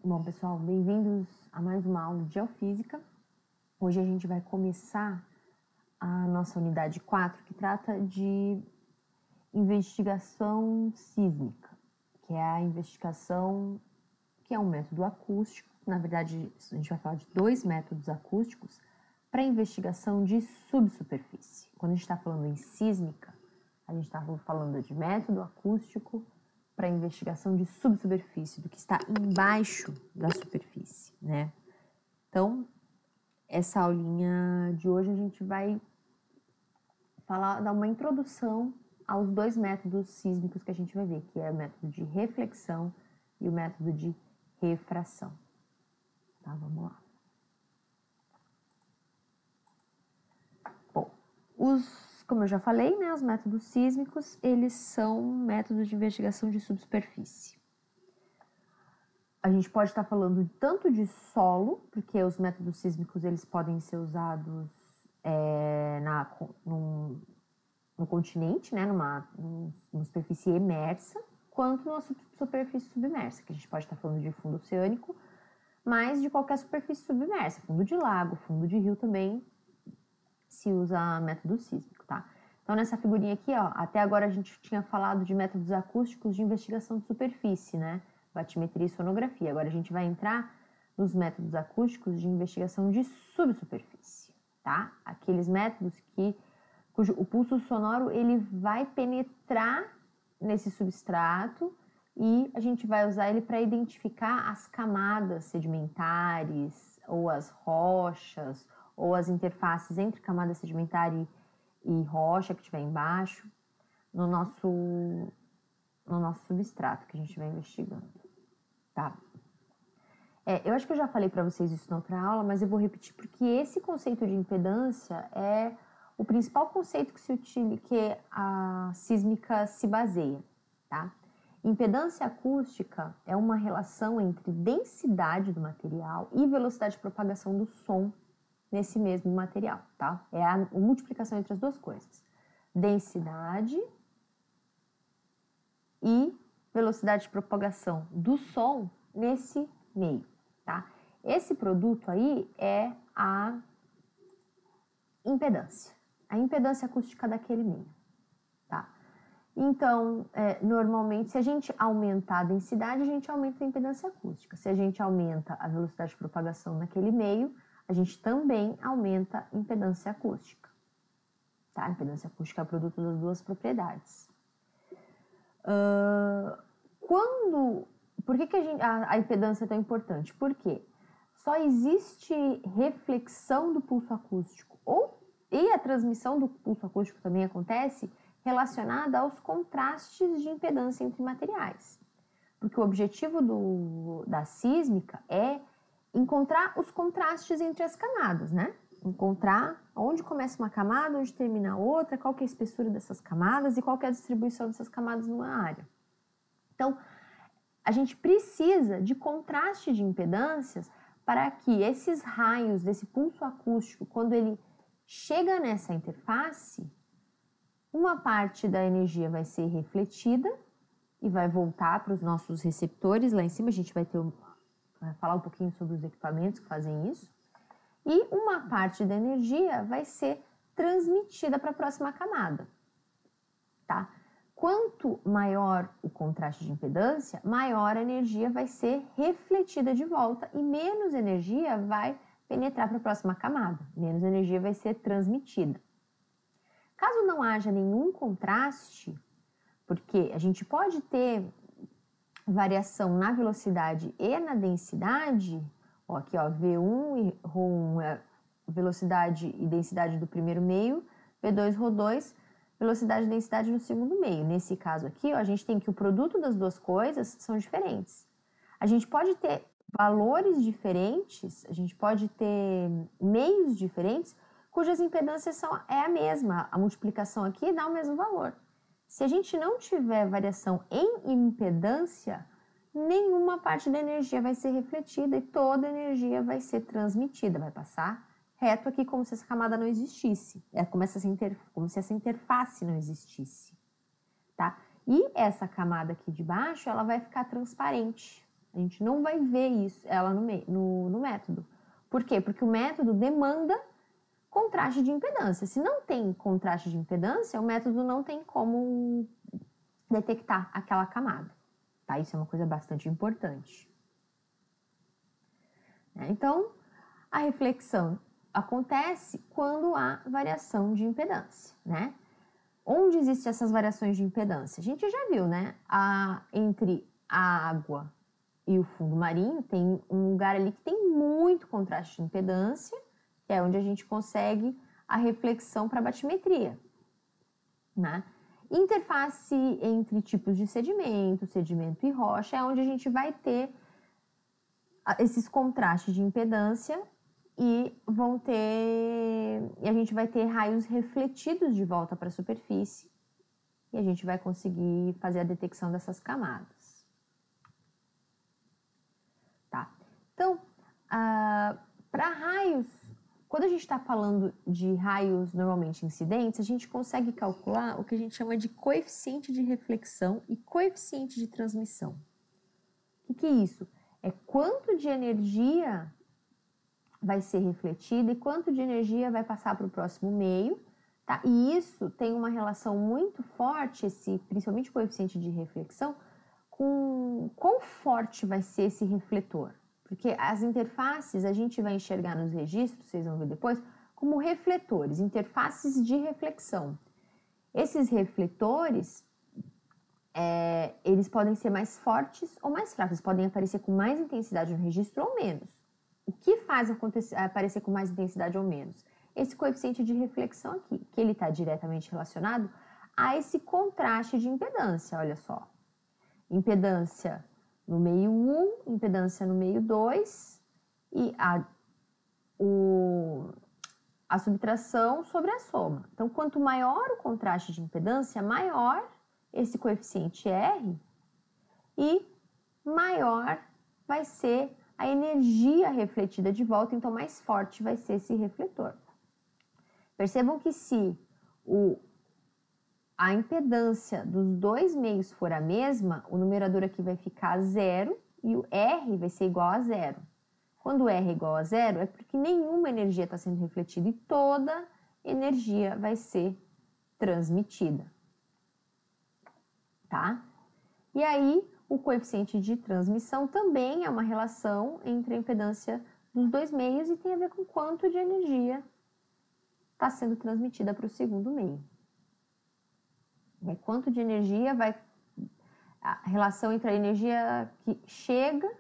Bom, pessoal, bem-vindos a mais uma aula de Geofísica. Hoje a gente vai começar a nossa unidade 4, que trata de investigação sísmica, que é a investigação que é um método acústico. Na verdade, a gente vai falar de dois métodos acústicos para investigação de subsuperfície. Quando a gente está falando em sísmica, a gente está falando de método acústico para investigação de subsuperfície, do que está embaixo da superfície, né? Então, essa aulinha de hoje a gente vai dar uma introdução aos dois métodos sísmicos que a gente vai ver, que é o método de reflexão e o método de refração. Tá, vamos lá. Bom, como eu já falei, né, os métodos sísmicos, eles são métodos de investigação de subsuperfície. A gente pode estar falando tanto de solo, porque os métodos sísmicos eles podem ser usados no continente, né, numa superfície emersa, quanto numa superfície submersa, que a gente pode estar falando de fundo oceânico, mas de qualquer superfície submersa, fundo de lago, fundo de rio também se usa método sísmico, tá? Então, nessa figurinha aqui, ó, até agora a gente tinha falado de métodos acústicos de investigação de superfície, né? Batimetria e sonografia. Agora a gente vai entrar nos métodos acústicos de investigação de subsuperfície, tá? Aqueles métodos cujo o pulso sonoro ele vai penetrar nesse substrato e a gente vai usar ele para identificar as camadas sedimentares ou as rochas ou as interfaces entre camada sedimentar e rocha que estiver embaixo no nosso substrato que a gente vai investigando, tá? Eu acho que eu já falei para vocês isso na outra aula, mas eu vou repetir porque esse conceito de impedância é o principal conceito que a sísmica se baseia, tá? Impedância acústica é uma relação entre densidade do material e velocidade de propagação do som nesse mesmo material, tá? É a multiplicação entre as duas coisas. Densidade e velocidade de propagação do som nesse meio, tá? Esse produto aí é a impedância acústica daquele meio, tá? Então, normalmente, se a gente aumentar a densidade, a gente aumenta a impedância acústica. Se a gente aumenta a velocidade de propagação naquele meio, a gente também aumenta a impedância acústica, tá? A impedância acústica é o produto das duas propriedades. Por que a impedância é tão importante? Porque só existe reflexão do pulso acústico e a transmissão do pulso acústico também acontece relacionada aos contrastes de impedância entre materiais. Porque o objetivo da sísmica é encontrar os contrastes entre as camadas, né? Encontrar onde começa uma camada, onde termina a outra, qual que é a espessura dessas camadas e qual que é a distribuição dessas camadas numa área. Então, a gente precisa de contraste de impedâncias para que esses raios desse pulso acústico, quando ele chega nessa interface, uma parte da energia vai ser refletida e vai voltar para os nossos receptores. Lá em cima a gente vai falar um pouquinho sobre os equipamentos que fazem isso. E uma parte da energia vai ser transmitida para a próxima camada, tá? Quanto maior o contraste de impedância, maior a energia vai ser refletida de volta e menos energia vai penetrar para a próxima camada, menos energia vai ser transmitida. Caso não haja nenhum contraste, porque a gente pode ter variação na velocidade e na densidade, ó, aqui ó, V1 e ρ1 é velocidade e densidade do primeiro meio, V2 ρ2, velocidade e densidade no segundo meio. Nesse caso aqui, ó, a gente tem que o produto das duas coisas são diferentes. A gente pode ter valores diferentes, a gente pode ter meios diferentes, cujas impedâncias é a mesma. A multiplicação aqui dá o mesmo valor. Se a gente não tiver variação em impedância, nenhuma parte da energia vai ser refletida e toda a energia vai ser transmitida, vai passar reto aqui como se essa camada não existisse. É como se essa interface não existisse, tá? E essa camada aqui de baixo, ela vai ficar transparente, A gente não vai ver isso, ela no método. Por quê? Porque o método demanda contraste de impedância. Se não tem contraste de impedância, o método não tem como detectar aquela camada. Tá? Isso é uma coisa bastante importante. Então, a reflexão acontece quando há variação de impedância, né? Onde existem essas variações de impedância? A gente já viu, né? Entre a água e o fundo marinho tem um lugar ali que tem muito contraste de impedância, que é onde a gente consegue a reflexão para batimetria, né? Interface entre tipos de sedimento, sedimento e rocha, é onde a gente vai ter esses contrastes de impedância e a gente vai ter raios refletidos de volta para a superfície e a gente vai conseguir fazer a detecção dessas camadas. Tá? Então, para raios, quando a gente está falando de raios normalmente incidentes, a gente consegue calcular o que a gente chama de coeficiente de reflexão e coeficiente de transmissão. O que é isso? É quanto de energia vai ser refletida e quanto de energia vai passar para o próximo meio, tá? E isso tem uma relação muito forte, principalmente o coeficiente de reflexão, com quão forte vai ser esse refletor. Porque as interfaces a gente vai enxergar nos registros, vocês vão ver depois, como refletores, interfaces de reflexão. Esses refletores, eles podem ser mais fortes ou mais fracos, podem aparecer com mais intensidade no registro ou menos. O que faz aparecer com mais intensidade ou menos? Esse coeficiente de reflexão aqui, que ele está diretamente relacionado a esse contraste de impedância, olha só. Impedância no meio 1, impedância no meio 2 e a subtração sobre a soma. Então, quanto maior o contraste de impedância, maior esse coeficiente R e maior vai ser a energia refletida de volta, então mais forte vai ser esse refletor. Percebam que se a impedância dos dois meios for a mesma, o numerador aqui vai ficar 0 e o R vai ser igual a 0. Quando o R é igual a 0, é porque nenhuma energia está sendo refletida e toda energia vai ser transmitida. Tá? E aí, o coeficiente de transmissão também é uma relação entre a impedância dos dois meios e tem a ver com quanto de energia está sendo transmitida para o segundo meio. Quanto de energia a relação entre a energia que chega,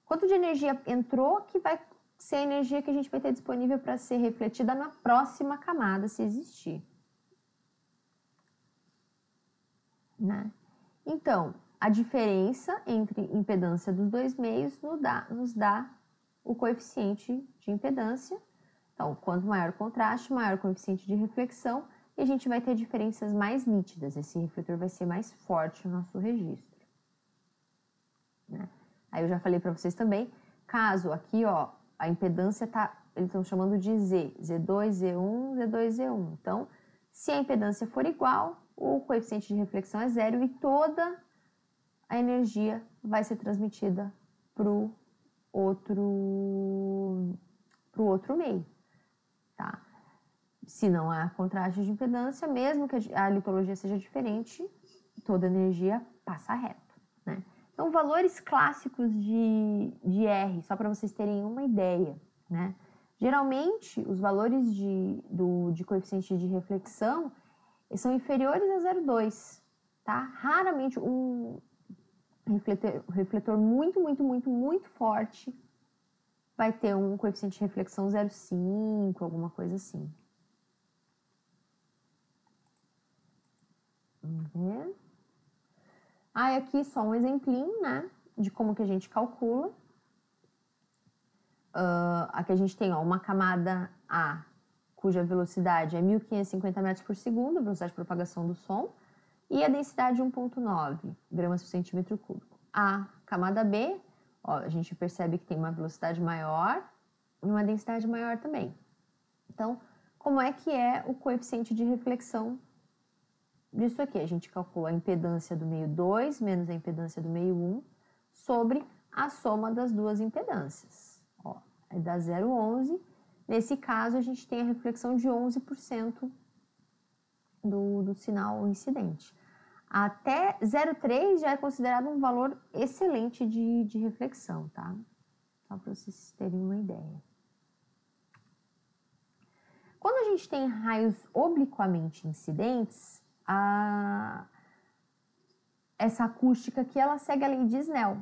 quanto de energia entrou, que vai ser a energia que a gente vai ter disponível para ser refletida na próxima camada, se existir. Né? Então, a diferença entre impedância dos dois meios nos dá o coeficiente de impedância. Então, quanto maior o contraste, maior o coeficiente de reflexão, e a gente vai ter diferenças mais nítidas. Esse refletor vai ser mais forte no nosso registro. Né? Aí eu já falei para vocês também, caso aqui, ó, a impedância eles estão chamando de Z, Z2, Z1, Z2, Z1. Então, se a impedância for igual, o coeficiente de reflexão é 0 e toda a energia vai ser transmitida para o outro meio. Tá? Se não há contraste de impedância, mesmo que a litologia seja diferente, toda a energia passa reto. Né? Então, valores clássicos de R, só para vocês terem uma ideia. Né? Geralmente, os valores de coeficiente de reflexão são inferiores a 0,2. Tá? Raramente um refletor muito, muito, muito, muito forte vai ter um coeficiente de reflexão 0,5, alguma coisa assim. Vamos ver. Aqui só um exemplinho, né, de como que a gente calcula. Aqui a gente tem uma camada A, cuja velocidade é 1.550 metros por segundo, a velocidade de propagação do som, e a densidade 1,9 gramas por centímetro cúbico. A camada B, a gente percebe que tem uma velocidade maior e uma densidade maior também. Então, como é que é o coeficiente de reflexão disso aqui? A gente calcula a impedância do meio 2 menos a impedância do meio 1 sobre a soma das duas impedâncias. Ó, é da 0,11. Nesse caso, a gente tem a reflexão de 11% do sinal incidente. Até 0,3 já é considerado um valor excelente de reflexão, tá? Só para vocês terem uma ideia. Quando a gente tem raios obliquamente incidentes, essa acústica aqui, ela segue a lei de Snell.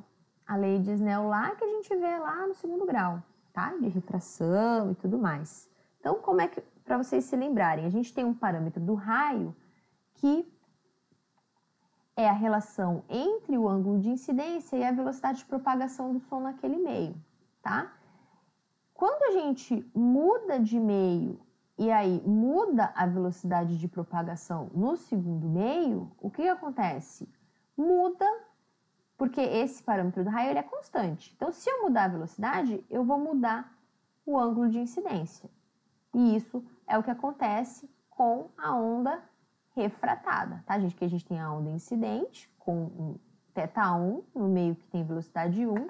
A lei de Snell lá que a gente vê lá no segundo grau, tá? De refração e tudo mais. Então, como é que, para vocês se lembrarem, a gente tem um parâmetro do raio que é a relação entre o ângulo de incidência e a velocidade de propagação do som naquele meio, tá? Quando a gente muda de meio e aí muda a velocidade de propagação no segundo meio, o que acontece? Muda, porque esse parâmetro do raio ele é constante. Então, se eu mudar a velocidade, eu vou mudar o ângulo de incidência. E isso é o que acontece com a onda refratada, tá, gente? Que a gente tem a onda incidente com um θ1 no meio que tem velocidade 1.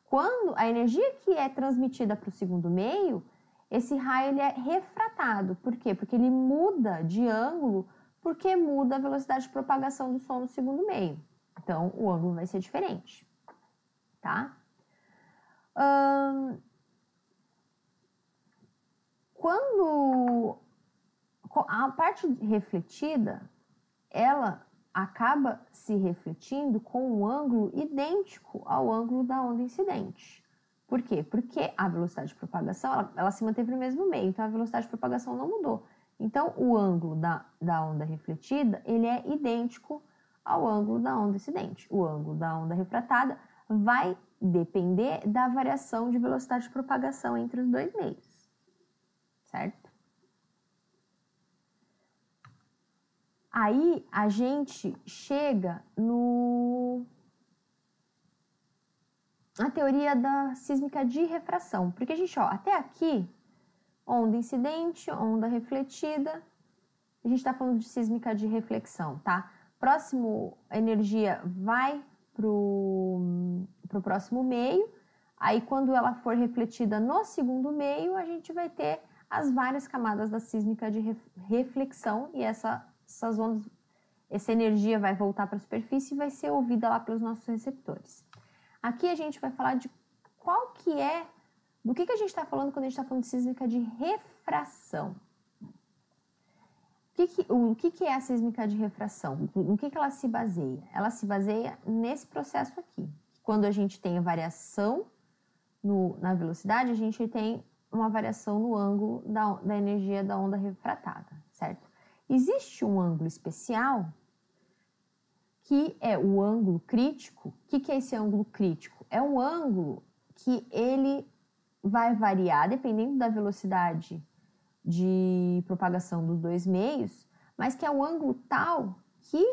Quando a energia que é transmitida para o segundo meio, esse raio ele é refratado. Por quê? Porque ele muda de ângulo, porque muda a velocidade de propagação do som no segundo meio. Então, o ângulo vai ser diferente, tá? Quando a parte refletida, ela acaba se refletindo com um ângulo idêntico ao ângulo da onda incidente. Por quê? Porque a velocidade de propagação, ela se manteve no mesmo meio, então a velocidade de propagação não mudou. Então, o ângulo da onda refletida, ele é idêntico ao ângulo da onda incidente. O ângulo da onda refratada vai depender da variação de velocidade de propagação entre os dois meios, certo? Aí a gente chega na teoria da sísmica de refração, porque a gente, ó, até aqui, onda incidente, onda refletida, a gente está falando de sísmica de reflexão, tá? Próximo, a energia vai pro próximo meio, aí quando ela for refletida no segundo meio, a gente vai ter as várias camadas da sísmica de reflexão e essas ondas, essa energia vai voltar para a superfície e vai ser ouvida lá pelos nossos receptores. Aqui a gente vai falar de qual que é, do que a gente está falando quando a gente está falando de sísmica de refração. O que é a sísmica de refração? No que ela se baseia? Ela se baseia nesse processo aqui. Quando a gente tem a variação na velocidade, a gente tem uma variação no ângulo da energia da onda refratada, certo? Existe um ângulo especial que é o ângulo crítico. O que é esse ângulo crítico? É um ângulo que ele vai variar dependendo da velocidade de propagação dos dois meios, mas que é um ângulo tal que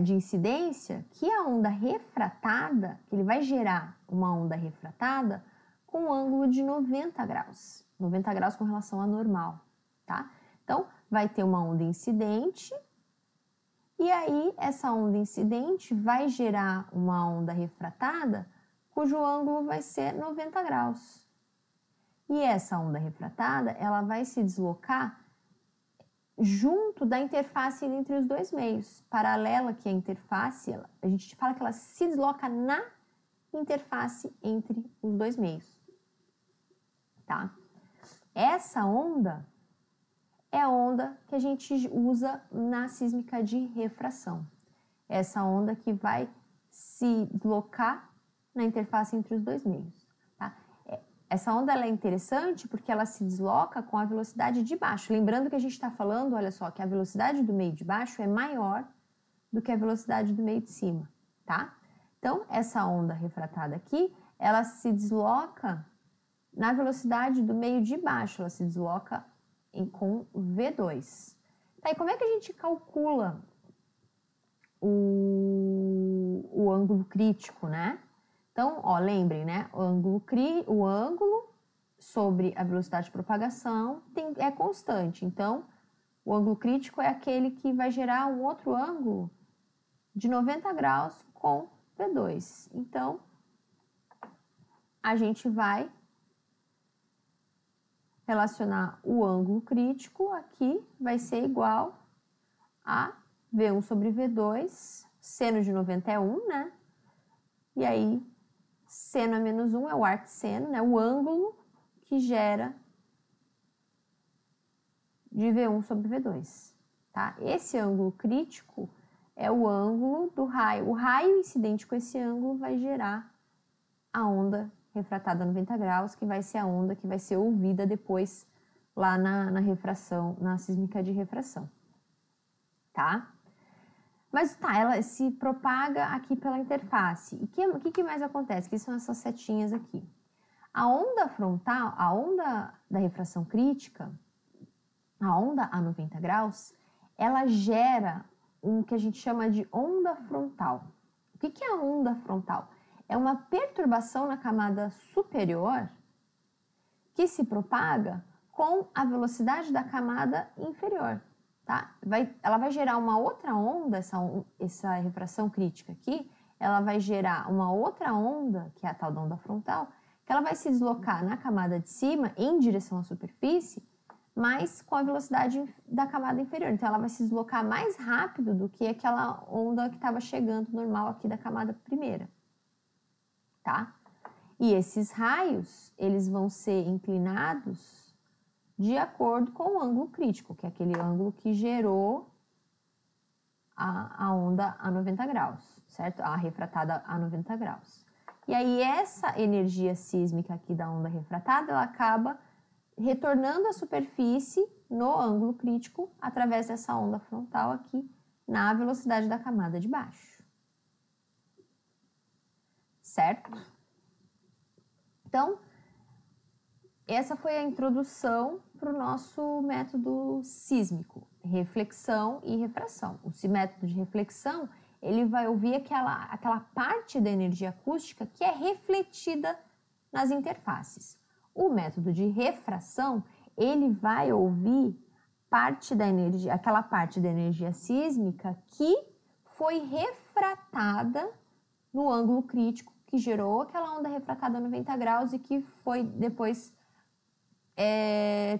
de incidência que a onda refratada, que ele vai gerar uma onda refratada com um ângulo de 90 graus. 90 graus com relação à normal, tá? Então, vai ter uma onda incidente e aí essa onda incidente vai gerar uma onda refratada cujo ângulo vai ser 90 graus. E essa onda refratada, ela vai se deslocar junto da interface entre os dois meios. Paralela que é a interface, a gente fala que ela se desloca na interface entre os dois meios, tá? Essa onda é a onda que a gente usa na sísmica de refração. Essa onda que vai se deslocar na interface entre os dois meios, tá? Essa onda ela é interessante porque ela se desloca com a velocidade de baixo. Lembrando que a gente está falando, olha só, que a velocidade do meio de baixo é maior do que a velocidade do meio de cima, tá? Então, essa onda refratada aqui, ela se desloca na velocidade do meio de baixo, ela se desloca com V2. Tá, e como é que a gente calcula o ângulo crítico, né? Então, ó, lembrem, né? O ângulo sobre a velocidade de propagação é constante. Então, o ângulo crítico é aquele que vai gerar um outro ângulo de 90 graus com V2. Então, a gente vai relacionar o ângulo crítico aqui, vai ser igual a V1 sobre V2, seno de 90 é 1, né? E aí, seno é menos 1 é o arcseno, né? O ângulo que gera de V1 sobre V2, tá? Esse ângulo crítico é o ângulo do raio. O raio incidente com esse ângulo vai gerar a onda refratada a 90 graus, que vai ser a onda que vai ser ouvida depois lá na refração, na sísmica de refração, tá? Mas tá, ela se propaga aqui pela interface. E o que mais acontece? Que são essas setinhas aqui. A onda frontal, a onda da refração crítica, a onda a 90 graus, ela gera um que a gente chama de onda frontal. O que é a onda frontal? É uma perturbação na camada superior que se propaga com a velocidade da camada inferior, tá? Ela vai gerar uma outra onda, essa refração crítica aqui, ela vai gerar uma outra onda, que é a tal da onda frontal, que ela vai se deslocar na camada de cima, em direção à superfície, mas com a velocidade da camada inferior. Então, ela vai se deslocar mais rápido do que aquela onda que estava chegando normal aqui da camada primeira, tá? E esses raios, eles vão ser inclinados de acordo com o ângulo crítico, que é aquele ângulo que gerou a onda a 90 graus, certo? A refratada a 90 graus. E aí, essa energia sísmica aqui da onda refratada, ela acaba retornando à superfície no ângulo crítico através dessa onda frontal aqui na velocidade da camada de baixo. Certo? Então, essa foi a introdução para o nosso método sísmico, reflexão e refração. O método de reflexão, ele vai ouvir aquela parte da energia acústica que é refletida nas interfaces. O método de refração, ele vai ouvir aquela parte da energia sísmica que foi refratada no ângulo crítico, que gerou aquela onda refratada a 90 graus e que foi depois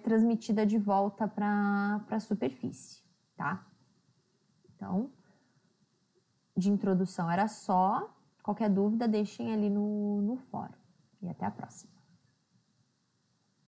transmitida de volta para a superfície, tá? Então, de introdução era só. Qualquer dúvida, deixem ali no fórum. E até a próxima.